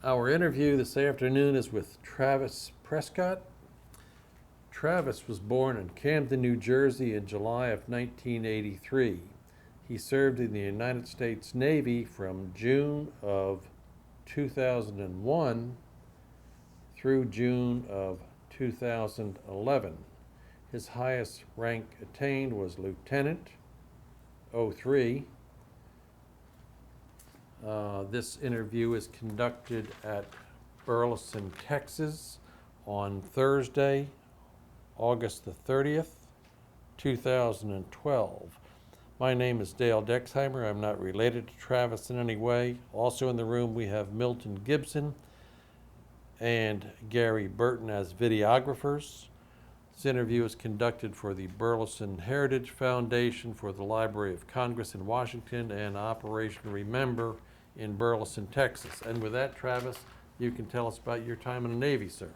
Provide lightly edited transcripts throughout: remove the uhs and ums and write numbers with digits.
Our interview this afternoon is with Travis Prescott. Travis was born in Camden, New Jersey in July of 1983. He served in the United States Navy from June of 2001 through June of 2011. His highest rank attained was Lieutenant 03. This interview is conducted at Burleson, Texas on Thursday, August the 30th, 2012. My name is Dale Dexheimer. I'm not related to Travis in any way. Also in the room we have Milton Gibson and Gary Burton as videographers. This interview is conducted for the Burleson Heritage Foundation for the Library of Congress in Washington and Operation Remember in Burleson, Texas. And with that, Travis, you can tell us about your time in the Navy, sir.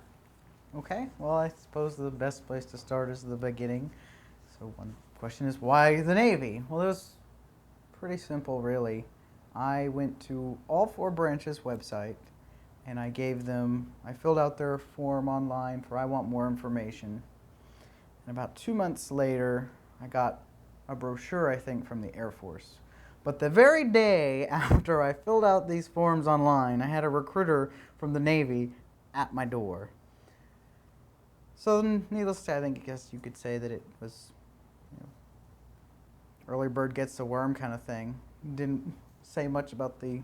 Okay, well, I suppose the best place to start is the beginning. So one question is, why the Navy? Well, it was pretty simple, really. I went to all 4 branches' website, and I filled out their form online for I want more information. And about 2 months later, I got a brochure, I think, from the Air Force. But the very day after I filled out these forms online, I had a recruiter from the Navy at my door. So needless to say, I guess you could say that it was, early bird gets the worm kind of thing. Didn't say much about the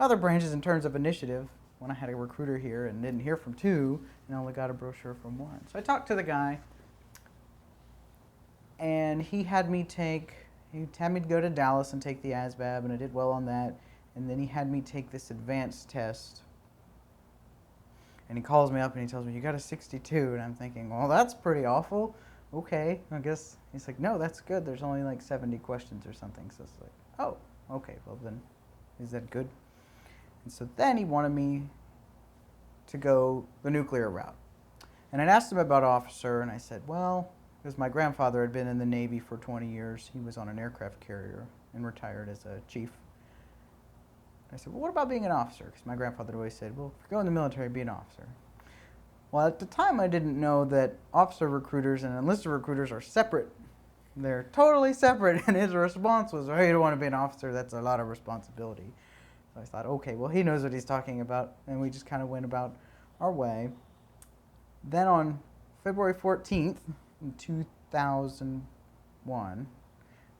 other branches in terms of initiative when I had a recruiter here and didn't hear from 2 and only got a brochure from 1. So I talked to the guy, and he had me go to Dallas and take the ASVAB, and I did well on that. And then he had me take this advanced test. And he calls me up and he tells me, you got a 62. And I'm thinking, well, that's pretty awful. Okay, I guess. He's like, no, that's good. There's only like 70 questions or something. So it's like, oh, okay, well then, is that good? And so then he wanted me to go the nuclear route. And I'd asked him about officer, and I said, well, because my grandfather had been in the Navy for 20 years. He was on an aircraft carrier and retired as a chief. I said, well, what about being an officer? Because my grandfather always said, well, if you go in the military, be an officer. Well, at the time, I didn't know that officer recruiters and enlisted recruiters are separate. They're totally separate, and his response was, oh, you don't want to be an officer, that's a lot of responsibility. So I thought, okay, well, he knows what he's talking about, and we just kind of went about our way. Then on February 14th, in 2001,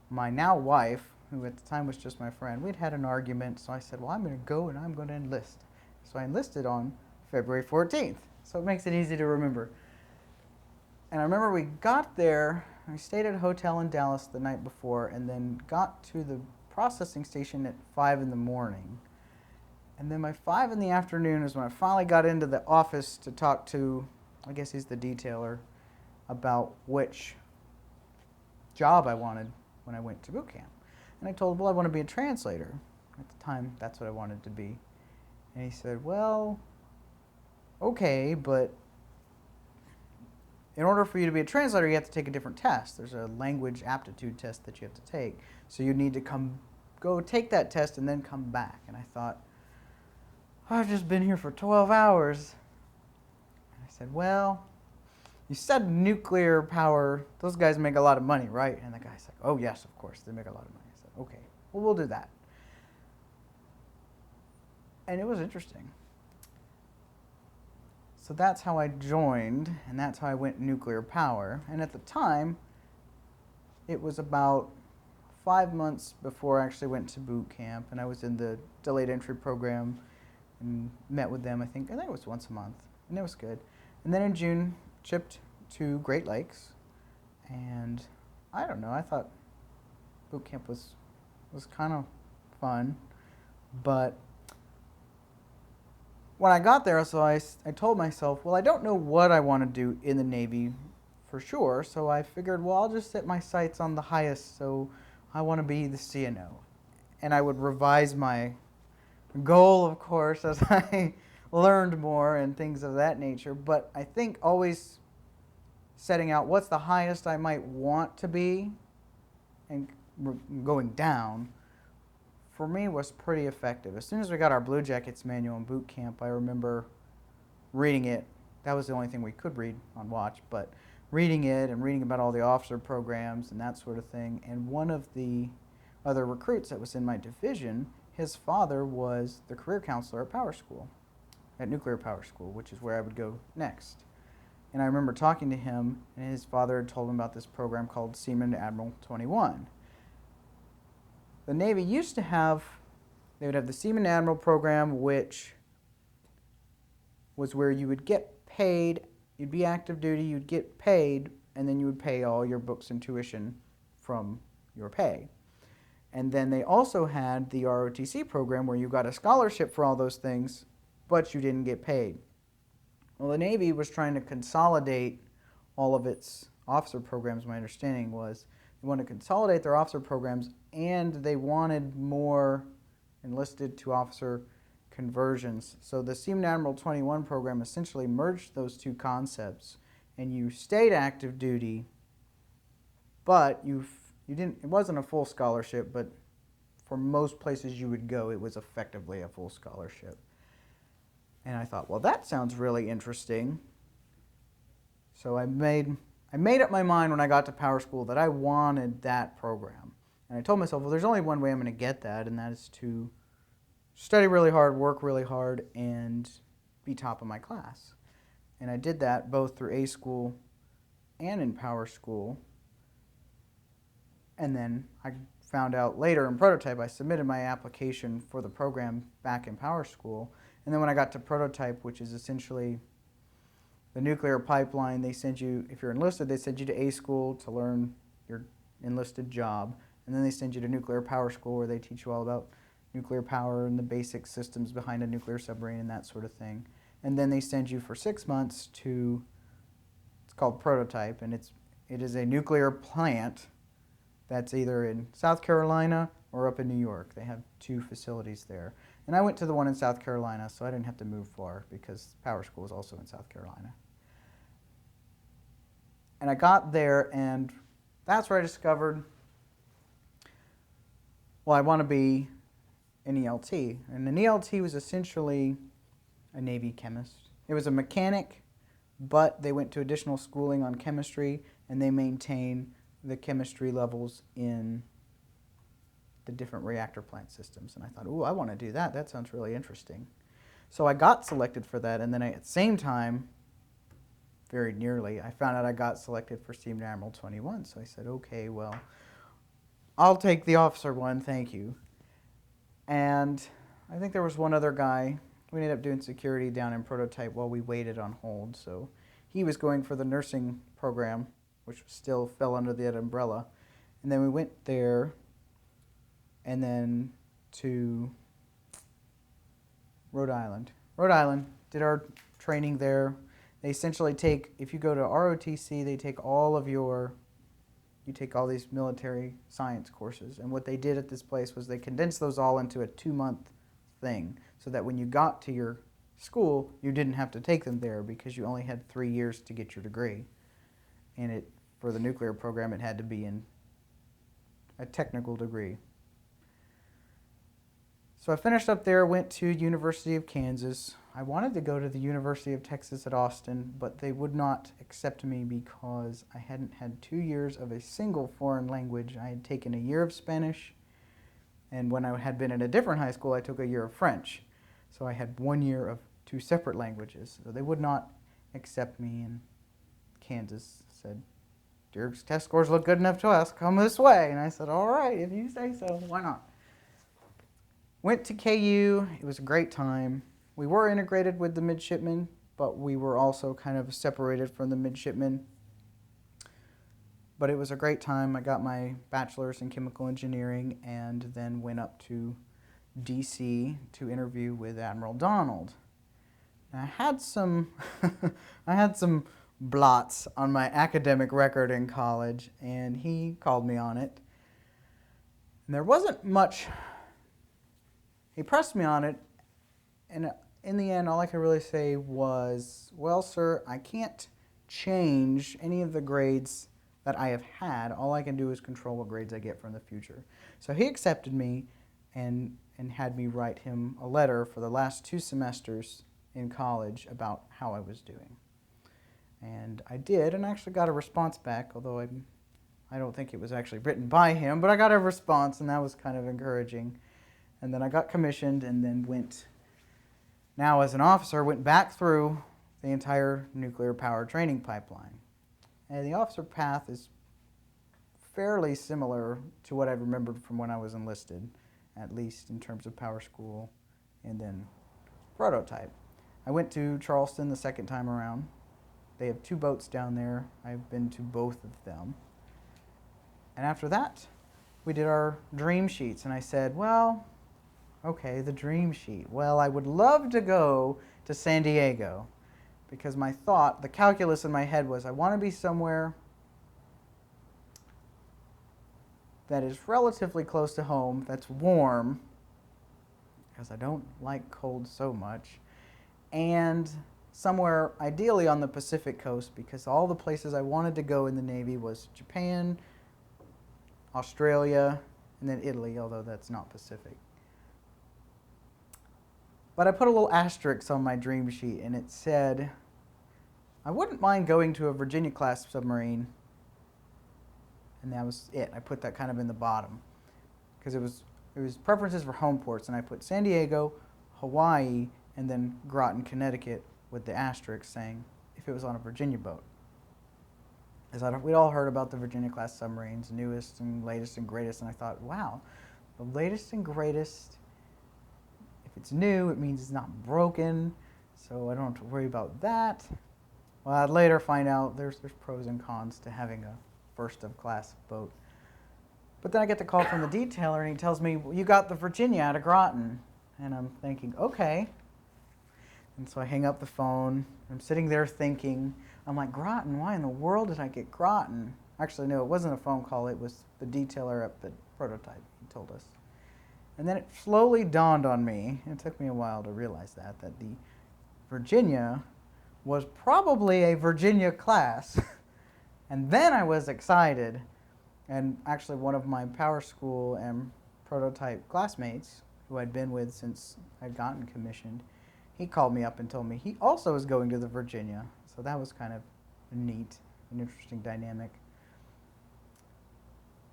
my now wife, who at the time was just my friend, we'd had an argument, so I said, well, I'm going to go and I'm going to enlist. So I enlisted on February 14th, so it makes it easy to remember. And I remember we got there, we stayed at a hotel in Dallas the night before, and then got to the processing station at 5 in the morning. And then by 5 in the afternoon is when I finally got into the office to talk to, I guess he's the detailer, about which job I wanted when I went to boot camp. And I told him, well, I want to be a translator. At the time, that's what I wanted to be. And he said, well, okay, but in order for you to be a translator, you have to take a different test. There's a language aptitude test that you have to take. So you need to go take that test and then come back. And I thought, I've just been here for 12 hours. And I said, well, you said nuclear power, those guys make a lot of money, right? And the guy's like, oh, yes, of course, they make a lot of money. I said, okay, well, we'll do that. And it was interesting. So that's how I joined, and that's how I went nuclear power. And at the time, it was about 5 months before I actually went to boot camp, and I was in the delayed entry program and met with them, I think it was once a month, and it was good. And then in June, shipped to Great Lakes, and I don't know, I thought boot camp was kind of fun, but when I got there, so I told myself, well, I don't know what I want to do in the Navy for sure, so I figured, well, I'll just set my sights on the highest, so I want to be the CNO. And I would revise my goal, of course, as I learned more and things of that nature, but I think always setting out what's the highest I might want to be and going down for me, was pretty effective. As soon as we got our Blue Jackets manual in boot camp, I remember reading it. That was the only thing we could read on watch, but reading it and reading about all the officer programs and that sort of thing. And one of the other recruits that was in my division, his father was the career counselor at Power School, at Nuclear Power School, which is where I would go next. And I remember talking to him, and his father had told him about this program called Seaman Admiral 21. The Navy used to have, they would have the Seaman Admiral program, which was where you would get paid, you'd be active duty, you'd get paid, and then you would pay all your books and tuition from your pay. And then they also had the ROTC program where you got a scholarship for all those things, but you didn't get paid. Well, the Navy was trying to consolidate all of its officer programs. My understanding was they wanted to consolidate their officer programs, and they wanted more enlisted to officer conversions. So the Seaman Admiral 21 program essentially merged those two concepts, and you stayed active duty, but you didn't. It wasn't a full scholarship, but for most places you would go, it was effectively a full scholarship. And I thought, well, that sounds really interesting. So I made up my mind when I got to Power School that I wanted that program. And I told myself, well, there's only one way I'm going to get that, and that is to study really hard, work really hard, and be top of my class. And I did that both through A School and in Power School. And then I found out later in Prototype, I submitted my application for the program back in Power School. And then when I got to Prototype, which is essentially the nuclear pipeline, they send you, if you're enlisted, they send you to A School to learn your enlisted job. And then they send you to Nuclear Power School where they teach you all about nuclear power and the basic systems behind a nuclear submarine and that sort of thing. And then they send you for 6 months to, it's called Prototype, and it is a nuclear plant that's either in South Carolina or up in New York. They have two facilities there. And I went to the one in South Carolina, so I didn't have to move far because Power School is also in South Carolina. And I got there, and that's where I discovered, well, I want to be an ELT. And an ELT was essentially a Navy chemist. It was a mechanic, but they went to additional schooling on chemistry, and they maintain the chemistry levels in the different reactor plant systems. And I thought, ooh, I want to do that. That sounds really interesting. So I got selected for that, and then at the same time, very nearly, I found out I got selected for Seaman Admiral 21. So I said, okay, well, I'll take the officer one, thank you. And I think there was one other guy. We ended up doing security down in Prototype while we waited on hold. So he was going for the nursing program, which still fell under that umbrella. And then we went there and then to Rhode Island. Rhode Island, did our training there. They essentially take, if you go to ROTC, they take all of your, you take all these military science courses. And what they did at this place was they condensed those all into a 2-month thing so that when you got to your school, you didn't have to take them there because you only had 3 years to get your degree. And for the nuclear program, it had to be in a technical degree. So I finished up there, went to University of Kansas. I wanted to go to the University of Texas at Austin, but they would not accept me because I hadn't had 2 years of a single foreign language. I had taken a year of Spanish, and when I had been in a different high school, I took a year of French. So I had 1 year of 2 separate languages. So they would not accept me, and Kansas said, your test scores look good enough to us, come this way. And I said, all right, if you say so, why not? Went to KU, it was a great time. We were integrated with the midshipmen, but we were also kind of separated from the midshipmen. But it was a great time. I got my bachelor's in chemical engineering and then went up to DC to interview with Admiral Donald. Now, I had some blots on my academic record in college, and he called me on it. And there wasn't much. He pressed me on it, and in the end, all I could really say was, well, sir, I can't change any of the grades that I have had. All I can do is control what grades I get from the future. So he accepted me, and had me write him a letter for the last 2 semesters in college about how I was doing. And I did, and I actually got a response back, although I don't think it was actually written by him, but I got a response, and that was kind of encouraging. And then I got commissioned, and then now as an officer, went back through the entire nuclear power training pipeline. And the officer path is fairly similar to what I remembered from when I was enlisted, at least in terms of power school and then prototype. I went to Charleston the second time around. They have 2 boats down there. I've been to both of them. And after that, we did our dream sheets, and I said, well, okay, the dream sheet. Well, I would love to go to San Diego, because my thought, the calculus in my head was, I want to be somewhere that is relatively close to home, that's warm, because I don't like cold so much, and somewhere ideally on the Pacific coast, because all the places I wanted to go in the Navy was Japan, Australia, and then Italy, although that's not Pacific. But I put a little asterisk on my dream sheet, and it said, I wouldn't mind going to a Virginia-class submarine. And that was it. I put that kind of in the bottom, because it was preferences for home ports, and I put San Diego, Hawaii, and then Groton, Connecticut, with the asterisk saying if it was on a Virginia boat. Because we'd all heard about the Virginia-class submarines, newest and latest and greatest, and I thought, wow, the latest and greatest, if it's new, it means it's not broken, so I don't have to worry about that. Well, I'd later find out there's pros and cons to having a first-of-class boat. But then I get the call from the detailer, and he tells me, well, you got the Virginia out of Groton. And I'm thinking, okay. And so I hang up the phone. I'm sitting there thinking, I'm like, Groton? Why in the world did I get Groton? Actually, no, it wasn't a phone call. It was the detailer at the prototype. He told us. And then it slowly dawned on me, and it took me a while to realize that the Virginia was probably a Virginia class. And then I was excited. And actually one of my power school and prototype classmates, who I'd been with since I'd gotten commissioned, he called me up and told me he also was going to the Virginia. So that was kind of neat, an interesting dynamic.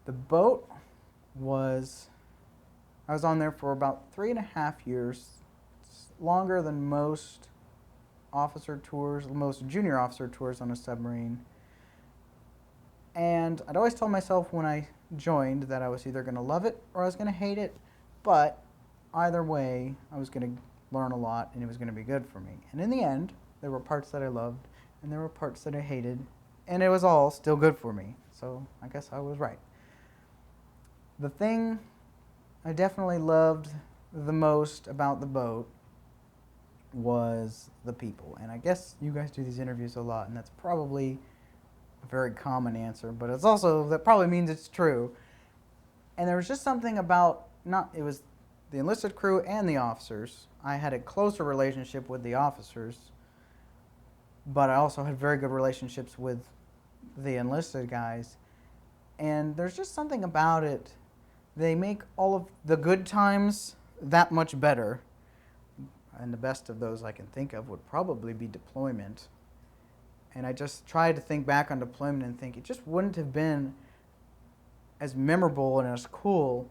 The boat I was on there for about 3.5 years. It's longer than most officer tours, most junior officer tours on a submarine. And I'd always told myself when I joined that I was either going to love it or I was going to hate it, but either way, I was going to learn a lot and it was going to be good for me. And in the end, there were parts that I loved and there were parts that I hated, and it was all still good for me. So I guess I was right. The thing I definitely loved the most about the boat was the people. And I guess you guys do these interviews a lot, and that's probably a very common answer, but it's also, that probably means it's true. And there was just something about, it was the enlisted crew and the officers. I had a closer relationship with the officers, but I also had very good relationships with the enlisted guys. And there's just something about it. They make all of the good times that much better. And the best of those I can think of would probably be deployment. And I just tried to think back on deployment and think it just wouldn't have been as memorable and as cool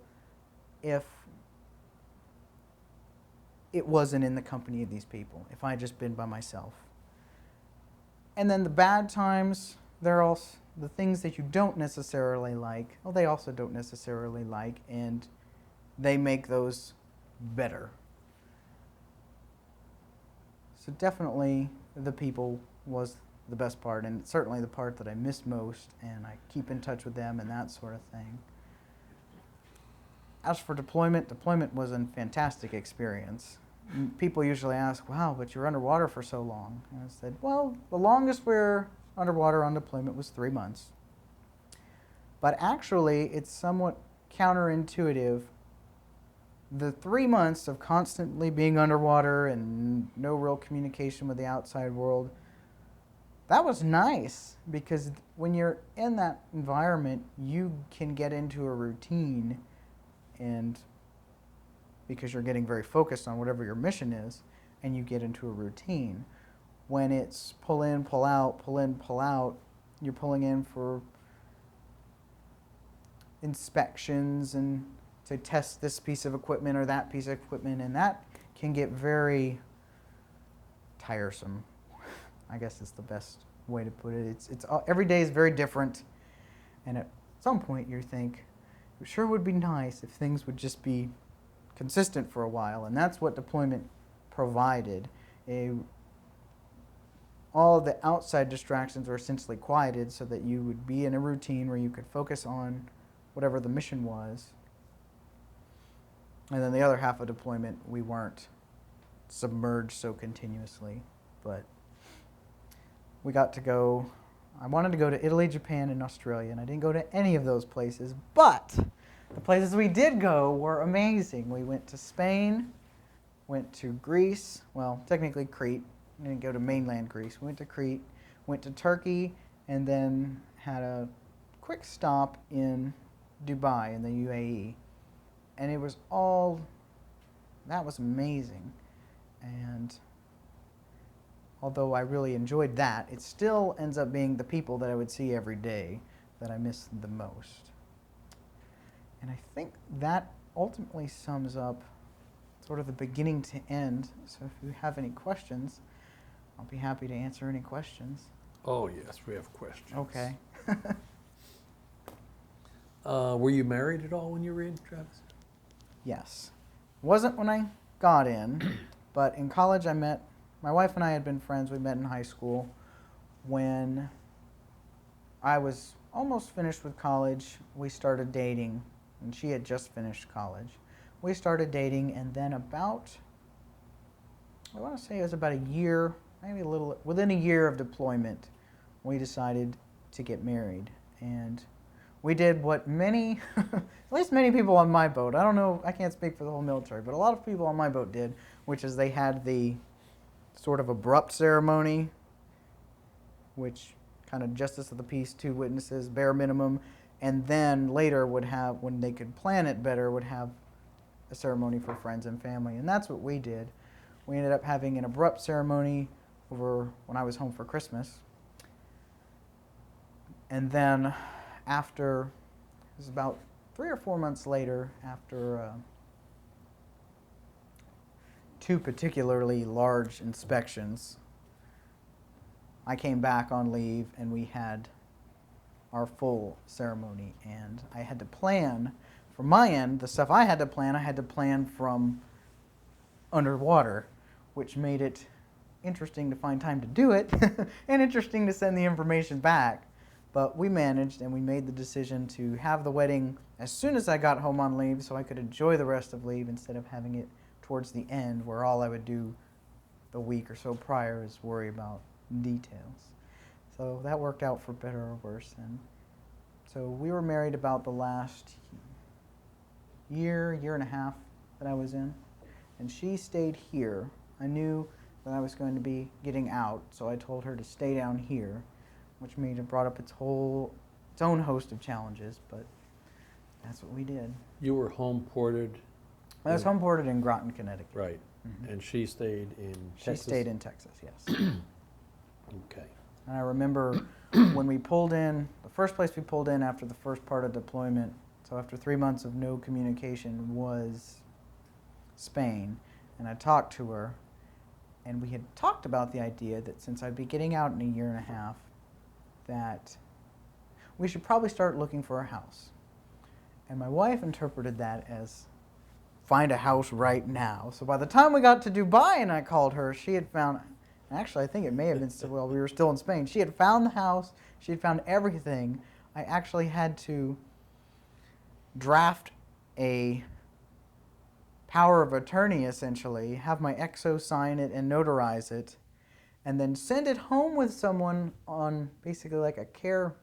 if it wasn't in the company of these people, if I had just been by myself. And then the bad times, they're also the things that you don't necessarily like, well, they also don't necessarily like, and they make those better. So definitely the people was the best part, and certainly the part that I miss most, and I keep in touch with them and that sort of thing. As for deployment was a fantastic experience. People usually ask, wow, but you're underwater for so long. And I said, well, the longest we're underwater on deployment was 3 months. But actually, it's somewhat counterintuitive. The 3 months of constantly being underwater and no real communication with the outside world, that was nice, because when you're in that environment, you can get into a routine and because you're getting very focused on whatever your mission is, and you get into a routine. When it's pull in, pull out, pull in, pull out, you're pulling in for inspections and to test this piece of equipment or that piece of equipment, and that can get very tiresome. I guess is the best way to put it. It's every day is very different, and at some point you think it sure would be nice if things would just be consistent for a while, and that's what deployment provided. All of the outside distractions were essentially quieted so that you would be in a routine where you could focus on whatever the mission was. And then the other half of deployment, we weren't submerged so continuously, but we got to go. I wanted to go to Italy, Japan, and Australia, and I didn't go to any of those places, but the places we did go were amazing. We went to Spain, went to Greece, well, technically Crete. We didn't go to mainland Greece. We went to Crete, went to Turkey, and then had a quick stop in Dubai in the UAE. And it was that was amazing. And although I really enjoyed that, it still ends up being the people that I would see every day that I miss the most. And I think that ultimately sums up sort of the beginning to end. So if you have any questions, I'll be happy to answer any questions. Oh, yes, we have questions. Okay. Were you married at all when you were in, Travis? Yes. Wasn't when I got in, but in college I met, my wife and I had been friends. We met in high school. When I was almost finished with college, we started dating, and she had just finished college. We started dating, and then I want to say it was about a year, maybe a little, within a year of deployment, we decided to get married. And we did what many, at least many people on my boat, I don't know, I can't speak for the whole military, but a lot of people on my boat did, which is they had the sort of abrupt ceremony, which kind of justice of the peace, 2 witnesses, bare minimum, and then later would have, when they could plan it better, would have a ceremony for friends and family. And that's what we did. We ended up having an abrupt ceremony over when I was home for Christmas. And then after, it was about 3 or 4 months later, after 2 particularly large inspections, I came back on leave and we had our full ceremony. And I had to plan, from my end, the stuff I had to plan from underwater, which made it interesting to find time to do it and interesting to send the information back. But we managed, and we made the decision to have the wedding as soon as I got home on leave so I could enjoy the rest of leave instead of having it towards the end where all I would do the week or so prior is worry about details. So that worked out for better or worse. And so we were married about the last year and a half that I was in. And she stayed here. I knew that I was going to be getting out, so I told her to stay down here, which brought up its own host of challenges, but that's what we did. You were home ported? I was home ported in Groton, Connecticut. Right. Mm-hmm. And she stayed in Texas? She stayed in Texas, yes. Okay. And I remember when we pulled in, the first place we pulled in after the first part of deployment, so after 3 months of no communication, was Spain. And I talked to her, and we had talked about the idea that since I'd be getting out in a year and a half, that we should probably start looking for a house. And my wife interpreted that as find a house right now. So by the time we got to Dubai and I called her, she had found, actually I think it may have been still, well, we were still in Spain. She had found the house, she had found everything. I actually had to draft a power of attorney, essentially, have my exo sign it and notarize it, and then send it home with someone on basically like a care,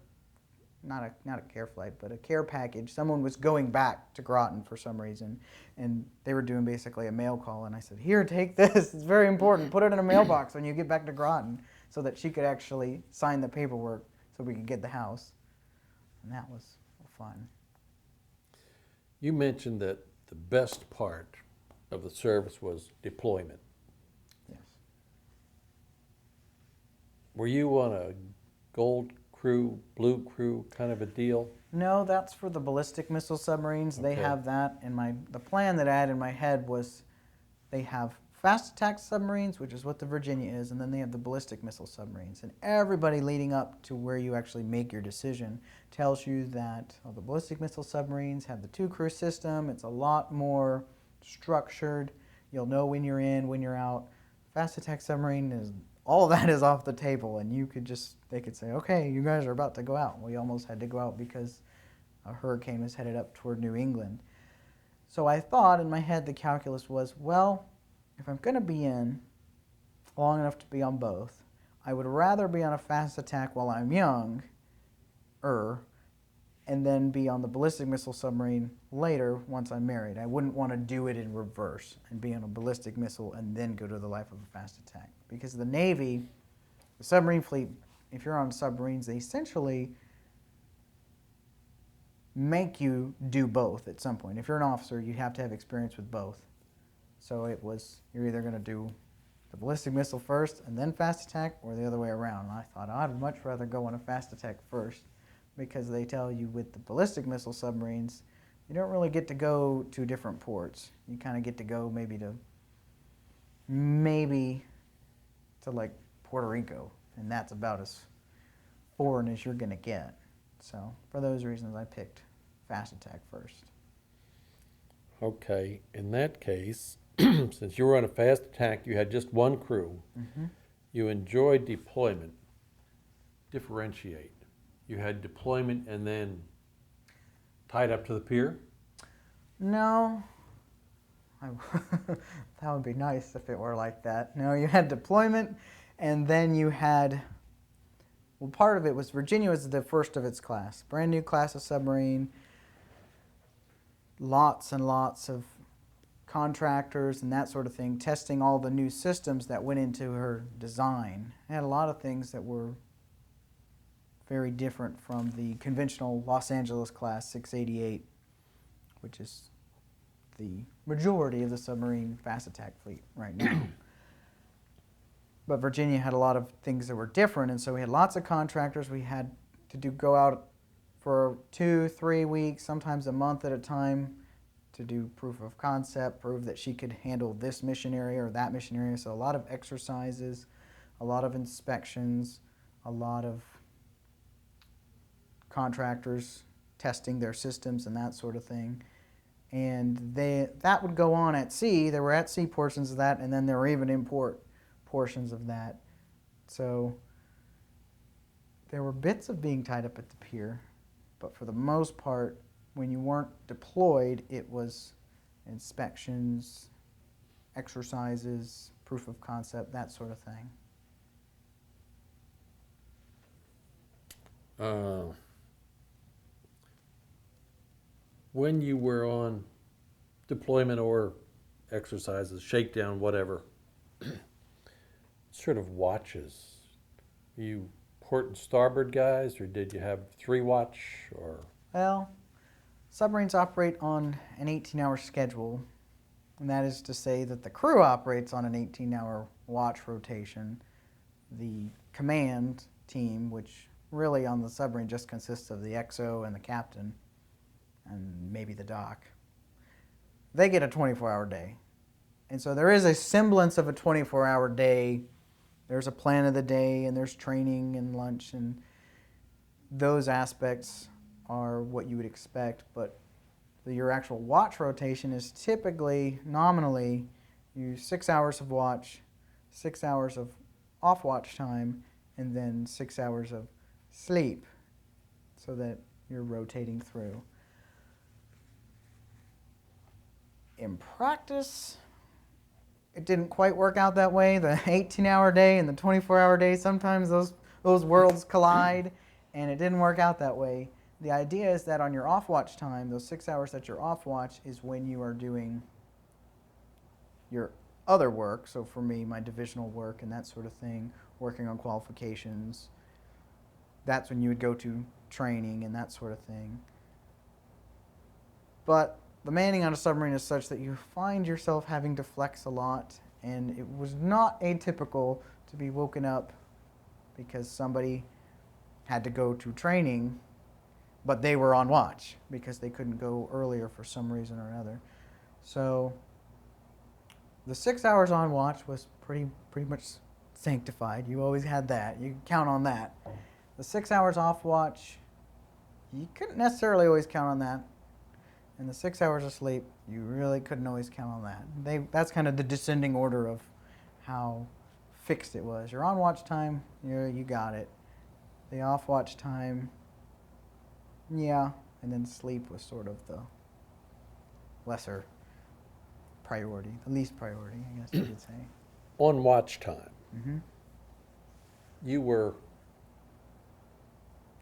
not a care flight, but a care package. Someone was going back to Groton for some reason, and they were doing basically a mail call, and I said, here, take this, it's very important, put it in a mailbox when you get back to Groton, so that she could actually sign the paperwork so we could get the house. And that was fun. You mentioned that the best part of the service was deployment. Yes. Were you on a gold crew, blue crew kind of a deal? No, that's for the ballistic missile submarines. They Okay. have that. And the plan that I had in my head was they have fast attack submarines, which is what the Virginia is, and then they have the ballistic missile submarines. And everybody leading up to where you actually make your decision tells you that the ballistic missile submarines have the two-crew system. It's a lot more structured. You'll know when you're in, when you're out. Fast attack submarine is all of that is off the table, and they could say, okay, you guys are about to go out. We almost had to go out because a hurricane was headed up toward New England. So I thought in my head the calculus was, well, if I'm going to be in long enough to be on both, I would rather be on a fast attack while I'm young, and then be on the ballistic missile submarine later once I'm married. I wouldn't want to do it in reverse and be on a ballistic missile and then go to the life of a fast attack. Because the Navy, the submarine fleet, if you're on submarines, they essentially make you do both at some point. If you're an officer, you have to have experience with both. So you're either going to do the ballistic missile first and then fast attack, or the other way around. And I thought, I'd much rather go on a fast attack first, because they tell you with the ballistic missile submarines, you don't really get to go to different ports. You kind of get to go maybe to like Puerto Rico, and that's about as foreign as you're going to get. So for those reasons, I picked fast attack first. Okay, in that case, since you were on a fast attack, you had just one crew. Mm-hmm. You enjoyed deployment. Differentiate. You had deployment and then tied up to the pier? No. That would be nice if it were like that. No, you had deployment, and then you had, well, part of it was Virginia was the first of its class. Brand new class of submarine. Lots and lots of contractors and that sort of thing, testing all the new systems that went into her design. It had a lot of things that were very different from the conventional Los Angeles class 688, which is the majority of the submarine fast attack fleet right now. But Virginia had a lot of things that were different, and so we had lots of contractors. We had to go out for 2-3 weeks, sometimes a month at a time, to do proof of concept, prove that she could handle this mission area or that mission area. So a lot of exercises, a lot of inspections, a lot of contractors testing their systems and that sort of thing. And that would go on at sea. There were at sea portions of that, and then there were even import portions of that. So there were bits of being tied up at the pier, but for the most part, when you weren't deployed, it was inspections, exercises, proof of concept, that sort of thing. When you were on deployment or exercises, shakedown, whatever, sort of watches, were you port and starboard guys, or did you have 3 watch, or? Well, submarines operate on an 18-hour schedule, and that is to say that the crew operates on an 18-hour watch rotation. The command team, which really on the submarine just consists of the XO and the captain, and maybe the doc, they get a 24-hour day. And so there is a semblance of a 24-hour day. There's a plan of the day, and there's training and lunch, and those aspects are what you would expect. But your actual watch rotation is typically, nominally, 6 hours of watch, 6 hours of off watch time, and then 6 hours of sleep, so that you're rotating through. In practice, it didn't quite work out that way. The 18-hour day and the 24-hour day, sometimes those worlds collide, and it didn't work out that way. The idea is that on your off watch time, those 6 hours that you're off watch is when you are doing your other work. So for me, my divisional work and that sort of thing, working on qualifications. That's when you would go to training and that sort of thing. But the manning on a submarine is such that you find yourself having to flex a lot, and it was not atypical to be woken up because somebody had to go to training, but they were on watch because they couldn't go earlier for some reason or another. So the 6 hours on watch was pretty much sanctified. You always had that. You could count on that. The 6 hours off watch, you couldn't necessarily always count on that. And the 6 hours of sleep, you really couldn't always count on that. That's kind of the descending order of how fixed it was. Your on watch time, you got it. The off watch time, yeah. And then sleep was sort of the lesser priority, the least priority, I guess you could say. On watch time, Mm-hmm. you were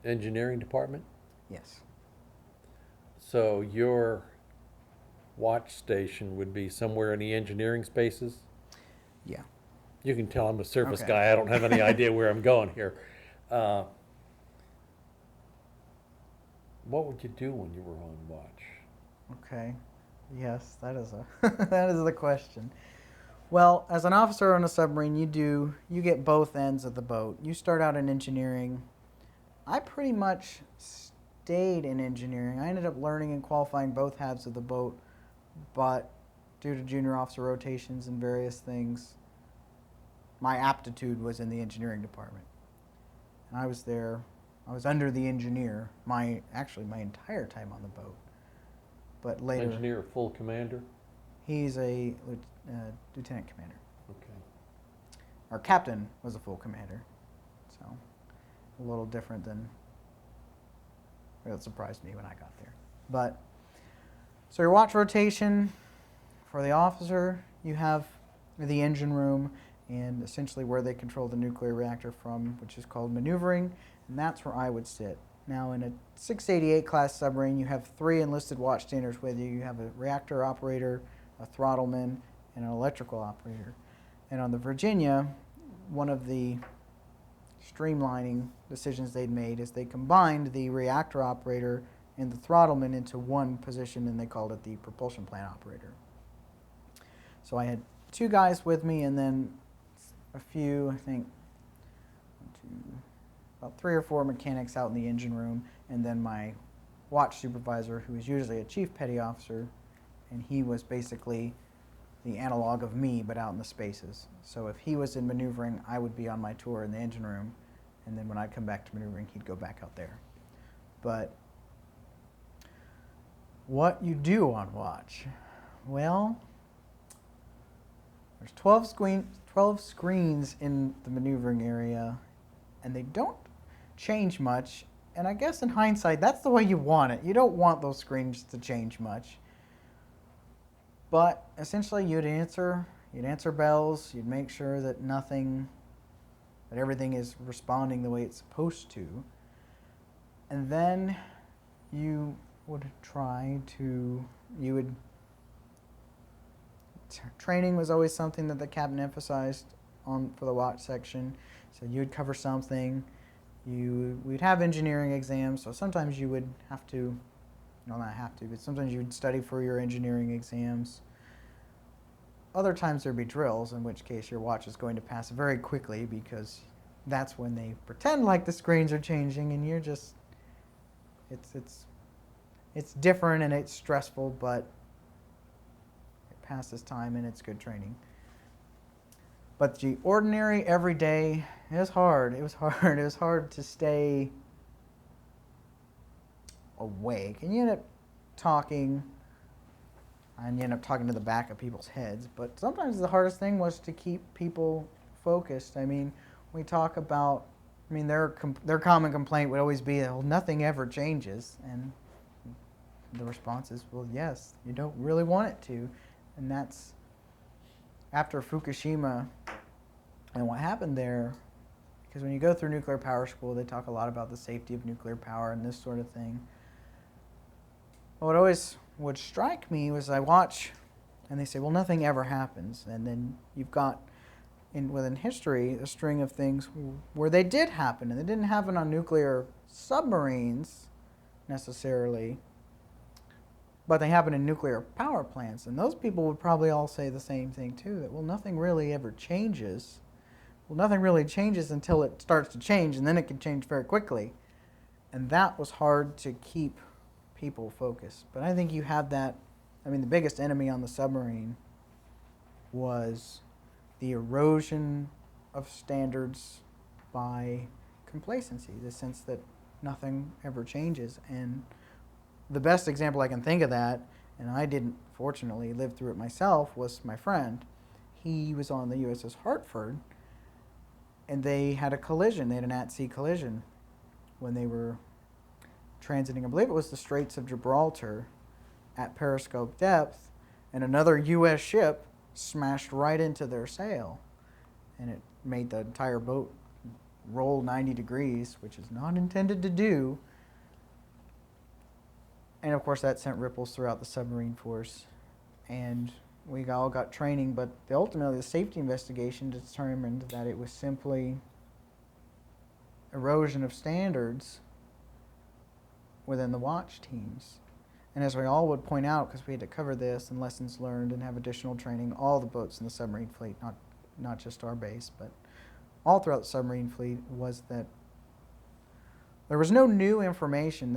engineering department? Yes. So your watch station would be somewhere in the engineering spaces? Yeah. You can tell I'm a surface Okay. guy. I don't have any idea where I'm going here. What would you do when you were on watch? Okay. Yes, that is that is the question. Well, as an officer on a submarine, you get both ends of the boat. You start out in engineering. I pretty much stayed in engineering. I ended up learning and qualifying both halves of the boat, but due to junior officer rotations and various things, my aptitude was in the engineering department. And I was there. I was under the engineer my entire time on the boat. But later, Engineer, full commander? he's a lieutenant commander. Okay. Our captain was a full commander, so a little different than. Well, it surprised me when I got there. But so your watch rotation for the officer, you have the engine room and essentially where they control the nuclear reactor from, which is called maneuvering, and that's where I would sit. Now, in a 688 class submarine, you have 3 enlisted watchstanders with you. You have a reactor operator, a throttleman, and an electrical operator. And on the Virginia, one of the streamlining decisions they'd made is they combined the reactor operator and the throttleman into one position, and they called it the propulsion plant operator. So I had 2 guys with me, and then a few, I think, about 3 or 4 mechanics out in the engine room, and then my watch supervisor, who was usually a chief petty officer, and he was basically the analog of me, but out in the spaces. So if he was in maneuvering, I would be on my tour in the engine room, and then when I'd come back to maneuvering, he'd go back out there. But what you do on watch? Well, there's 12 screens in the maneuvering area, and they don't change much. And I guess in hindsight, that's the way you want it. You don't want those screens to change much. But essentially, you'd answer bells. You'd make sure that everything is responding the way it's supposed to. And then you would training was always something that the captain emphasized on for the watch section. So you would cover something. We'd have engineering exams, so sometimes you would have to, not have to, but sometimes you would study for your engineering exams. Other times there'd be drills, in which case your watch is going to pass very quickly because that's when they pretend like the screens are changing, and you're just, it's different and it's stressful, but it passes time and it's good training. But the ordinary, everyday, it was hard. It was hard. It was hard to stay awake. And you end up talking, and you end up talking to the back of people's heads. But sometimes the hardest thing was to keep people focused. I mean, we talk about, their common complaint would always be, well, nothing ever changes. And the response is, well, yes, you don't really want it to. And that's after Fukushima and what happened there, because when you go through nuclear power school, they talk a lot about the safety of nuclear power and this sort of thing. What always would strike me was I watch, and they say, well, nothing ever happens. And then you've got, within history, a string of things where they did happen, and they didn't happen on nuclear submarines necessarily, But they happen in nuclear power plants, and those people would probably all say the same thing too, that, well, nothing really ever changes. Well, nothing really changes until it starts to change, and then it can change very quickly. And that was hard to keep people focused. But I think you have that. I mean, the biggest enemy on the submarine was the erosion of standards by complacency, the sense that nothing ever changes. And the best example I can think of that, and I didn't fortunately live through it myself, was my friend. He was on the USS Hartford, and they had a collision. They had an at-sea collision when they were transiting, I believe it was the Straits of Gibraltar, at periscope depth, and another U.S. ship smashed right into their sail, and it made the entire boat roll 90 degrees, which is not intended to do. And of course that sent ripples throughout the submarine force, and we all got training, but ultimately the safety investigation determined that it was simply erosion of standards within the watch teams. And as we all would point out, because we had to cover this and lessons learned and have additional training, all the boats in the submarine fleet, not just our base, but all throughout the submarine fleet, was that there was no new information.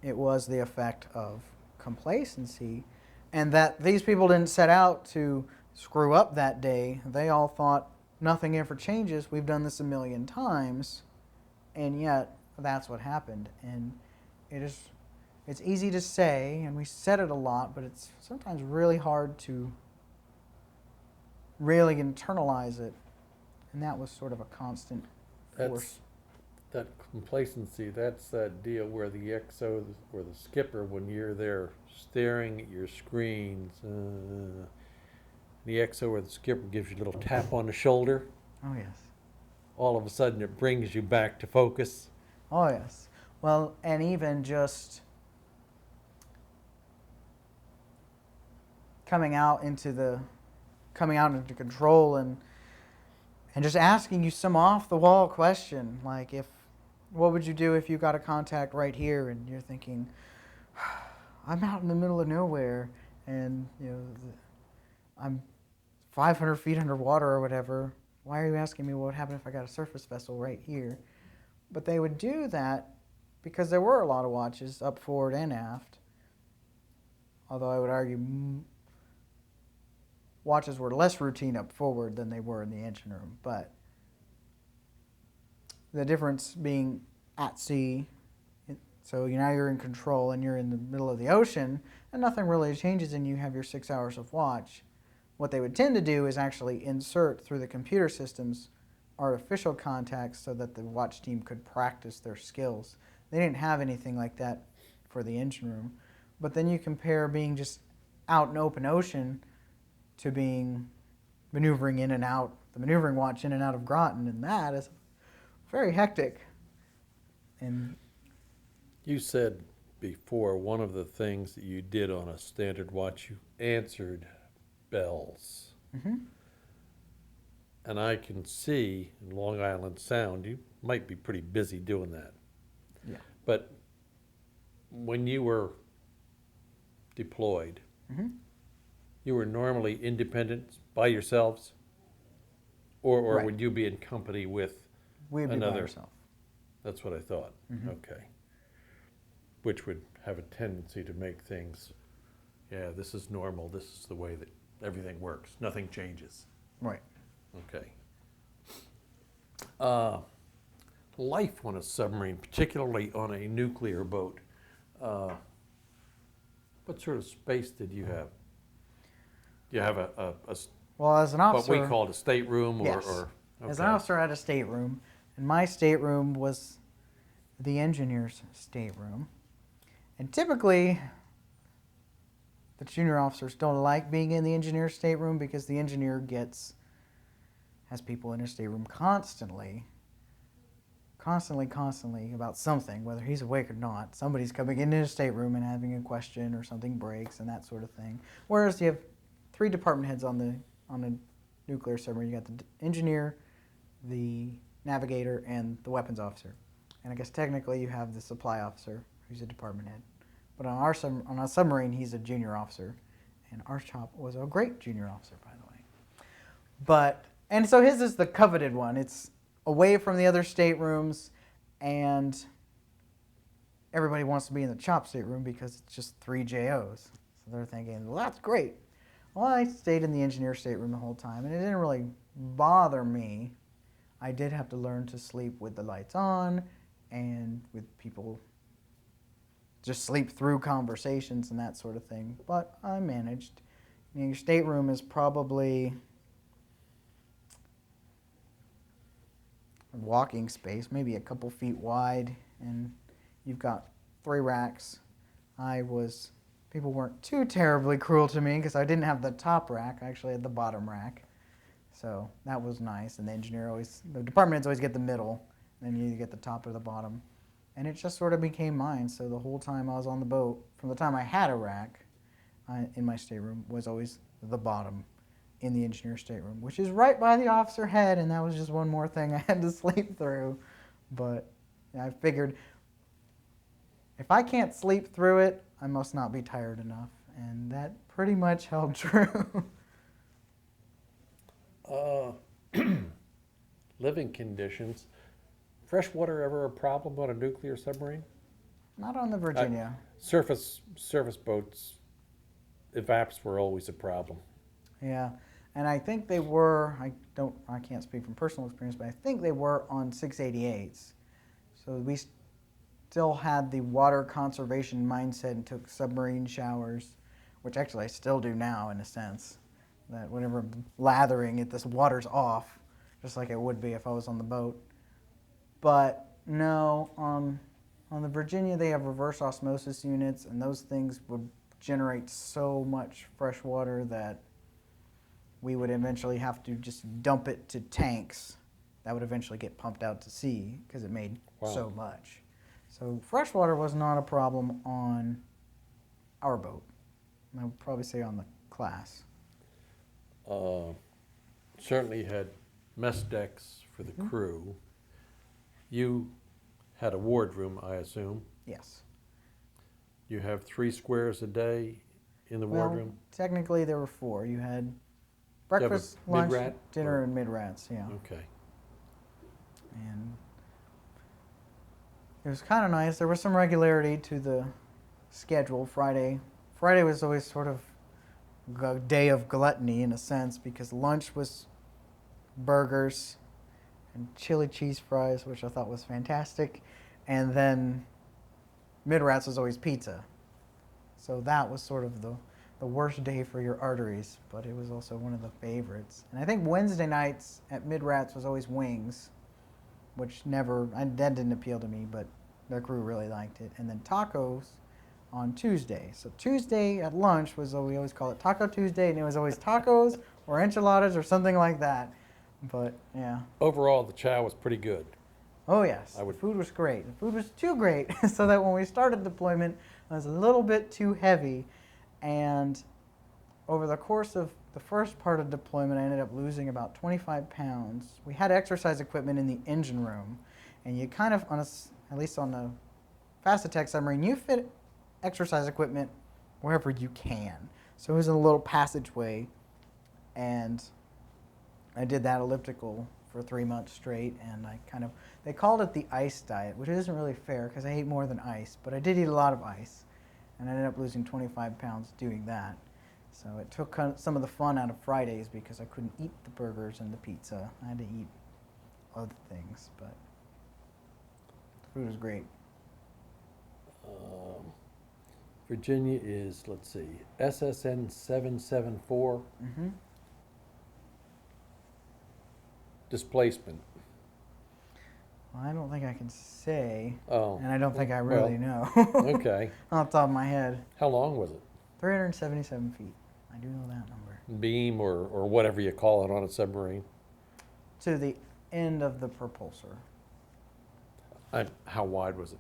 It was the effect of complacency, and that these people didn't set out to screw up that day. They all thought nothing ever changes. We've done this a million times, and yet that's what happened. And it's easy to say, and we said it a lot, but it's sometimes really hard to really internalize it. And that was sort of a constant force. That complacency, that's that deal where the XO or the skipper, when you're there staring at your screens, the XO or the skipper gives you a little tap on the shoulder. Oh, yes. All of a sudden it brings you back to focus. Oh, yes. Well, and even just coming out into control and just asking you some off-the-wall question, like, what would you do if you got a contact right here, and you're thinking, I'm out in the middle of nowhere, and I'm 500 feet underwater or whatever. Why are you asking me what would happen if I got a surface vessel right here? But they would do that because there were a lot of watches up forward and aft. Although I would argue watches were less routine up forward than they were in the engine room. But the difference being at sea, so now you're in control and you're in the middle of the ocean, and nothing really changes, and you have your 6 hours of watch. What they would tend to do is actually insert through the computer systems artificial contacts so that the watch team could practice their skills. They didn't have anything like that for the engine room. But then you compare being just out in open ocean to being maneuvering in and out, the maneuvering watch in and out of Groton, and that is very hectic. And You said before one of the things that you did on a standard watch, you answered bells. mm-hmm. And I can see in Long Island Sound, you might be pretty busy doing that. Yeah. But when you were deployed, Mm-hmm. you were normally independent by yourselves? Or Right. would you be in company with We'd be by another? ourselves. That's what I thought. Mm-hmm. Okay. Which would have a tendency to make things, yeah, this is normal, this is the way that everything works, nothing changes. Right. Okay. Life on a submarine, particularly on a nuclear boat, what sort of space did you have? Do you have Well, as an what officer, we called a stateroom, yes. or As an okay. officer, I had a stateroom, and my stateroom was the engineer's stateroom. And typically, the junior officers don't like being in the engineer's stateroom because the engineer has people in his stateroom constantly about something, whether he's awake or not. Somebody's coming into his stateroom and having a question, or something breaks and that sort of thing. Whereas you have 3 department heads on a nuclear submarine. You got the engineer, the navigator, and the weapons officer. And I guess technically you have the supply officer, who's a department head. But on a submarine, he's a junior officer, and our chop was a great junior officer, by the way. And so his is the coveted one. It's away from the other staterooms, and everybody wants to be in the chop stateroom because it's just 3 JOs. So they're thinking, well, that's great. Well, I stayed in the engineer stateroom the whole time, and it didn't really bother me. I did have to learn to sleep with the lights on and with people, just sleep through conversations and that sort of thing. But I managed. You know, your stateroom is probably a walking space, maybe a couple feet wide, and you've got 3 racks. People weren't too terribly cruel to me because I didn't have the top rack. I actually had the bottom rack. So that was nice. And the department heads always get the middle, and then you either get the top or the bottom. And it just sort of became mine. So the whole time I was on the boat, from the time I had a rack in my stateroom, was always the bottom in the engineer stateroom, which is right by the officer head, and that was just one more thing I had to sleep through. But I figured if I can't sleep through it, I must not be tired enough. And that pretty much held true. Living conditions. Freshwater ever a problem on a nuclear submarine? Not on the Virginia. Surface boats, evapes were always a problem. Yeah, and I think they were, I can't speak from personal experience, but I think they were on 688s. So we still had the water conservation mindset and took submarine showers, which actually I still do now in a sense. That whenever I'm lathering it, this water's off, just like it would be if I was on the boat. But no, on the Virginia they have reverse osmosis units, and those things would generate so much fresh water that we would eventually have to just dump it to tanks that would eventually get pumped out to sea because it made so much. So freshwater was not a problem on our boat. I would probably say on the class. Certainly had mess decks for the crew. You had a wardroom, I assume. Yes. You have 3 squares a day in the wardroom? Technically there were 4. You had breakfast, lunch, mid-rat, dinner, and mid-rats, yeah. Okay. And it was kind of nice. There was some regularity to the schedule. Friday was always sort of a day of gluttony in a sense because lunch was burgers and chili cheese fries, which I thought was fantastic. And then mid-rats was always pizza. So that was sort of the worst day for your arteries, but it was also one of the favorites. And I think Wednesday nights at mid-rats was always wings, which that didn't appeal to me, but the crew really liked it. And then tacos on Tuesday. So Tuesday at lunch we always call it Taco Tuesday, and it was always tacos or enchiladas or something like that. But yeah. Overall, the chow was pretty good. Oh yes, the food was great. The food was too great, so that when we started deployment, it was a little bit too heavy. And over the course of the first part of deployment, I ended up losing about 25 pounds. We had exercise equipment in the engine room, and you kind of, at least on the fast attack submarine, you fit exercise equipment wherever you can. So it was in a little passageway, and I did that elliptical for 3 months straight, and they called it the ice diet, which isn't really fair because I ate more than ice, but I did eat a lot of ice, and I ended up losing 25 pounds doing that. So it took some of the fun out of Fridays because I couldn't eat the burgers and the pizza. I had to eat other things, but the food was great. Virginia is, let's see, SSN 774. Mm-hmm. Displacement. Well, I don't think I can say, Oh. and I don't think I really know. Okay. Off the top of my head. How long was it? 377 feet. I do know that number. Beam or whatever you call it on a submarine. To the end of the propulsor. How wide was it?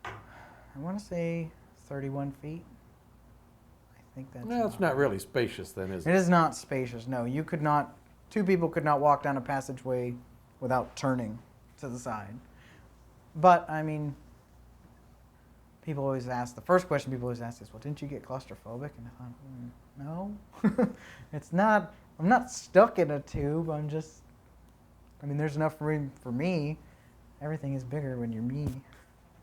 I want to say 31 feet. I think that's. No, it's not really spacious then, is It it? is not spacious. No, two people could not walk down a passageway without turning to the side. But I mean, people always ask, the first question people always ask is, well, didn't you get claustrophobic? And I thought, no, it's not, I'm not stuck in a tube. I mean, there's enough room for me. Everything is bigger when you're me.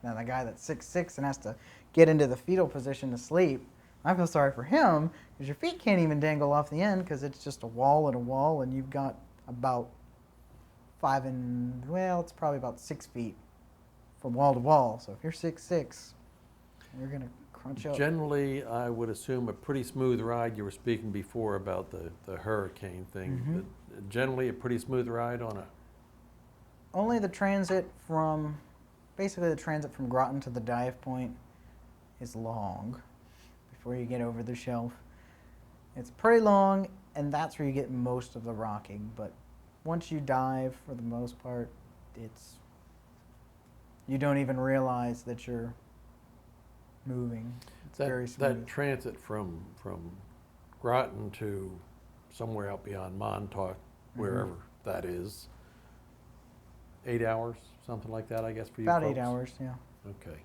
Now, the guy that's 6'6" and has to get into the fetal position to sleep, I feel sorry for him because your feet can't even dangle off the end because it's just a wall and a wall, and you've got about it's probably about 6 feet from wall to wall. So if you're 6'6", you're going to crunch up. Generally, I would assume a pretty smooth ride. You were speaking before about the hurricane thing, but generally a pretty smooth ride on a... Only the transit from Groton to the dive point is long before you get over the shelf. It's pretty long, and that's where you get most of the rocking. But once you dive, for the most part, you don't even realize that you're moving. It's very smooth. That transit from Groton to somewhere out beyond Montauk, wherever that is, 8 hours, something like that, I guess, for you About folks? 8 hours, yeah. Okay.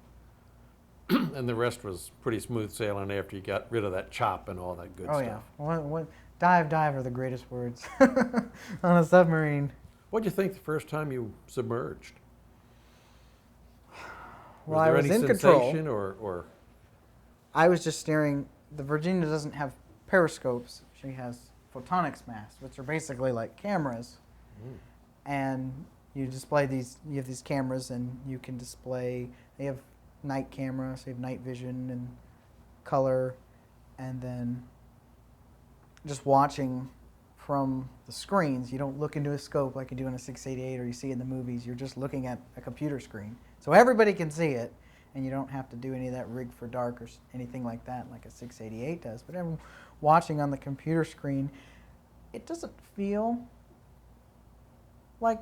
And the rest was pretty smooth sailing after you got rid of that chop and all that good stuff. Oh, yeah. Dive are the greatest words on a submarine. What'd you think the first time you submerged? Well, I was in control. Sensation or I was just staring. The Virginia doesn't have periscopes. She has photonics masts, which are basically like cameras. And you display these. You have these cameras, and you can display. They have night cameras. They have night vision and color, and then just watching from the screens. You don't look into a scope like you do in a 688 or you see in the movies. You're just looking at a computer screen, so everybody can see it, and you don't have to do any of that rig for dark or anything like that, like a 688 does. But everyone watching on the computer screen, it doesn't feel like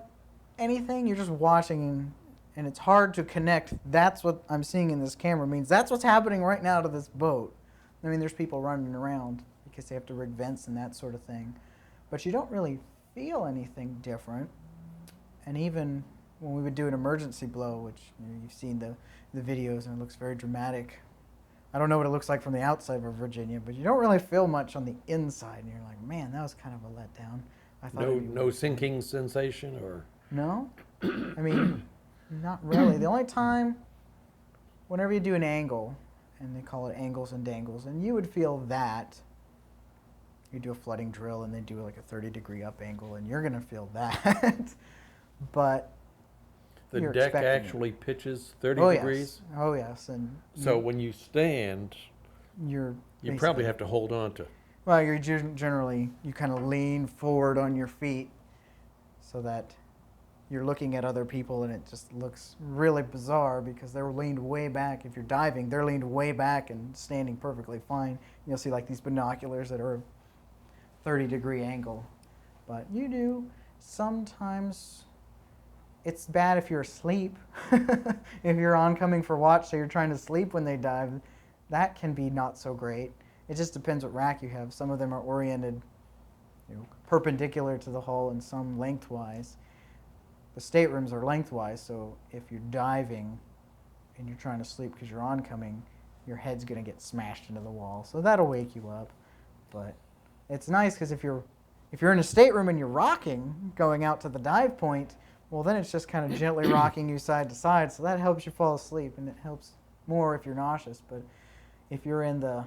anything. You're just watching, and it's hard to connect. That's what I'm seeing in this camera means that's what's happening right now to this boat. I mean, there's people running around because they have to rig vents and that sort of thing. But you don't really feel anything different. And even when we would do an emergency blow, which you've seen the videos, and it looks very dramatic. I don't know what it looks like from the outside of Virginia, but you don't really feel much on the inside. And you're like, man, that was kind of a letdown. I thought no sinking sensation or... No, I mean, not really. The only time, whenever you do an angle, and they call it angles and dangles, and you would feel that. You do a flooding drill, and they do like a 30-degree up angle, and you're going to feel that. But the you're deck actually pitches 30 degrees? Yes. Oh, yes. And so when you stand, you probably have to hold on to... Well, you're generally, you kind of lean forward on your feet so that you're looking at other people, and it just looks really bizarre because they're leaned way back. If you're diving, they're leaned way back and standing perfectly fine. You'll see like these binoculars that are 30-degree angle. But you do sometimes. It's bad if you're asleep. If you're oncoming for watch, so you're trying to sleep when they dive, that can be not so great. It just depends what rack you have. Some of them are oriented, perpendicular to the hull, and some lengthwise. The staterooms are lengthwise, so if you're diving and you're trying to sleep because you're oncoming, your head's going to get smashed into the wall. So that'll wake you up. But it's nice because if you're in a stateroom and you're rocking going out to the dive point, well, then it's just kind of gently rocking you side to side, so that helps you fall asleep, and it helps more if you're nauseous. But if you're in the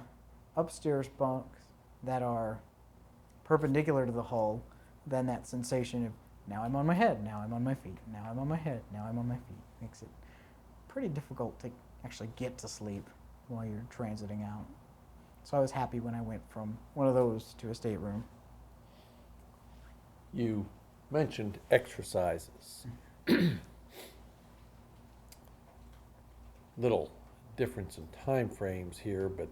upstairs bunks that are perpendicular to the hull, then that sensation of now I'm on my head, now I'm on my feet, now I'm on my head, now I'm on my feet makes it pretty difficult to actually get to sleep while you're transiting out. So I was happy when I went from one of those to a stateroom. You mentioned exercises. Little difference in time frames here, but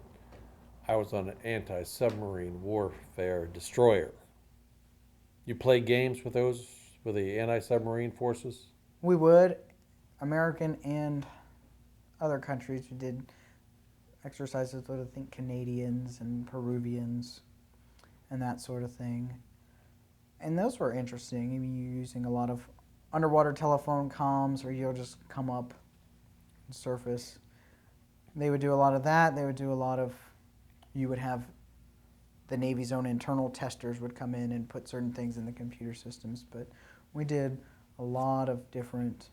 I was on an anti-submarine warfare destroyer. You play games with those, with the anti-submarine forces? We would. American and other countries. We did exercises with, I think, Canadians and Peruvians and that sort of thing. And those were interesting. I mean, you're using a lot of underwater telephone comms, or you'll just come up and surface. they would do a lot of that. They would do a lot of, you would have the Navy's own internal testers would come in and put certain things in the computer systems. But we did a lot of different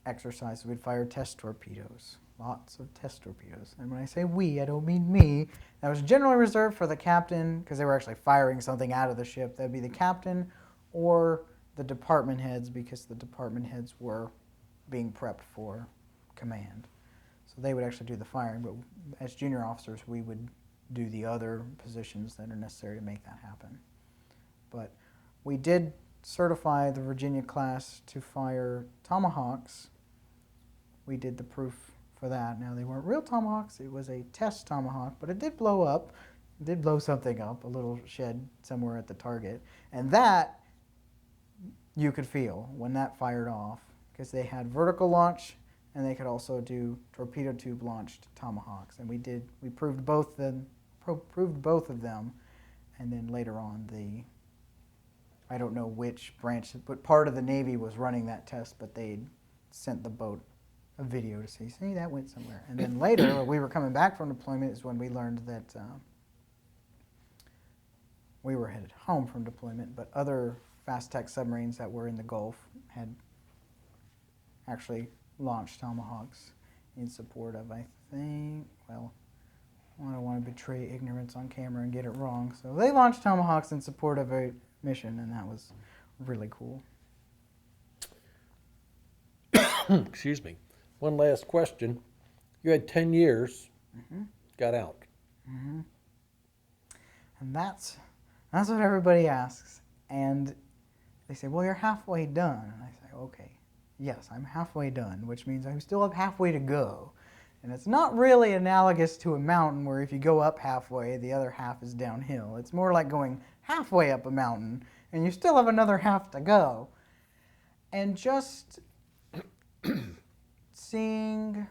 exercises. We'd fire test torpedoes, lots of test torpedoes. And when I say we, I don't mean me. That was generally reserved for the captain, because they were actually firing something out of the ship. That would be the captain or the department heads, because the department heads were being prepped for command. So they would actually do the firing, but as junior officers, we would do the other positions that are necessary to make that happen. But we did certify the Virginia class to fire Tomahawks. We did the proof for that. Now, they weren't real Tomahawks. It was a test Tomahawk, but it did blow up. It did blow something up, a little shed somewhere at the target. And that you could feel when that fired off, because they had vertical launch and they could also do torpedo tube launched Tomahawks. And we proved both of them. And then later on, I don't know which branch, but part of the Navy was running that test, but they sent the boat a video to say, see, that went somewhere. And then later, when we were coming back from deployment, is when we learned that we were headed home from deployment, but other fast-tech submarines that were in the Gulf had actually launched Tomahawks in support of, I think, well, I don't want to betray ignorance on camera and get it wrong. So they launched Tomahawks in support of a mission, and that was really cool. Excuse me. One last question. You had 10 years, got out. And that's what everybody asks. And they say, well, you're halfway done. And I say, okay, yes, I'm halfway done, which means I still have halfway to go. And it's not really analogous to a mountain where if you go up halfway, the other half is downhill. It's more like going halfway up a mountain, and you still have another half to go. And just seeing,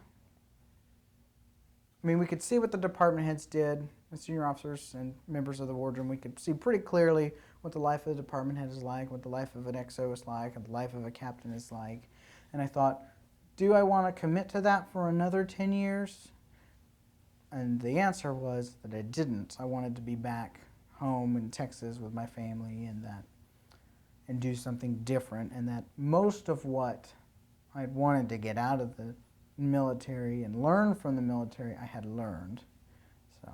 I mean, we could see what the department heads did, the senior officers and members of the wardroom. We could see pretty clearly what the life of the department head is like, what the life of an XO is like, what the life of a captain is like. And I thought, do I want to commit to that for another 10 years? And the answer was that I didn't. I wanted to be back home in Texas with my family and do something different, and that most of what I wanted to get out of the military and learn from the military, I had learned. So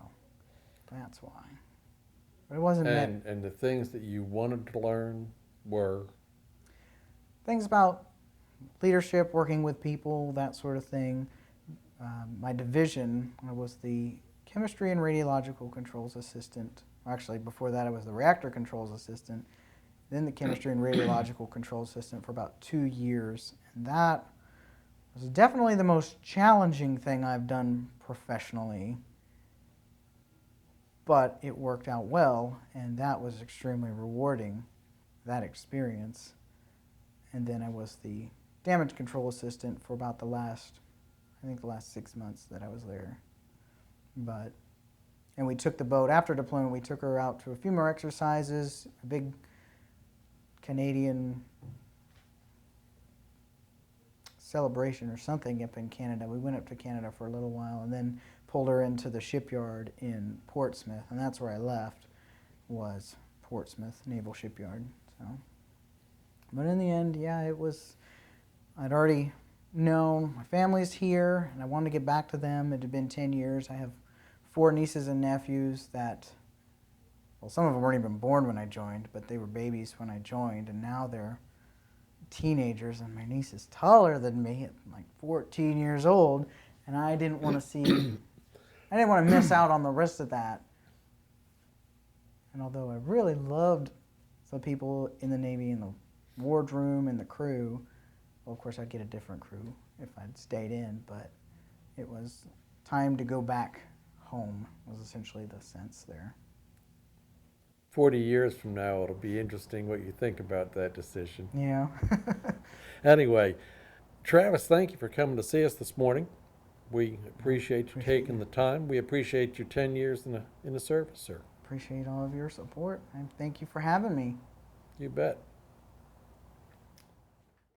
that's why. But it wasn't meant. And the things that you wanted to learn were? Things about leadership, working with people, that sort of thing. My division, I was the chemistry and radiological controls assistant. Actually, before that, I was the reactor controls assistant, then the chemistry and radiological controls assistant for about 2 years. And that was definitely the most challenging thing I've done professionally. But it worked out well, and that was extremely rewarding, that experience. And then I was the damage control assistant for about the last 6 months that I was there. And we took the boat, after deployment, we took her out to a few more exercises, a big Canadian celebration or something up in Canada. We went up to Canada for a little while and then pulled her into the shipyard in Portsmouth, and that's where I left, was Portsmouth Naval Shipyard. So, but in the end, yeah, I'd already known my family's here, and I wanted to get back to them. It had been 10 years. I have 4 nieces and nephews that, well, some of them weren't even born when I joined, but they were babies when I joined, and now they're teenagers, and my niece is taller than me at like 14 years old, and I didn't want to miss out on the rest of that. And although I really loved the people in the Navy, in the wardroom, and the crew, well, of course, I'd get a different crew if I'd stayed in, but it was time to go back home, was essentially the sense there. 40 years from now, it'll be interesting what you think about that decision. Yeah. Anyway, Travis, thank you for coming to see us this morning. We appreciate you taking the time. We appreciate your 10 years in the service, sir. Appreciate all of your support, and thank you for having me. You bet.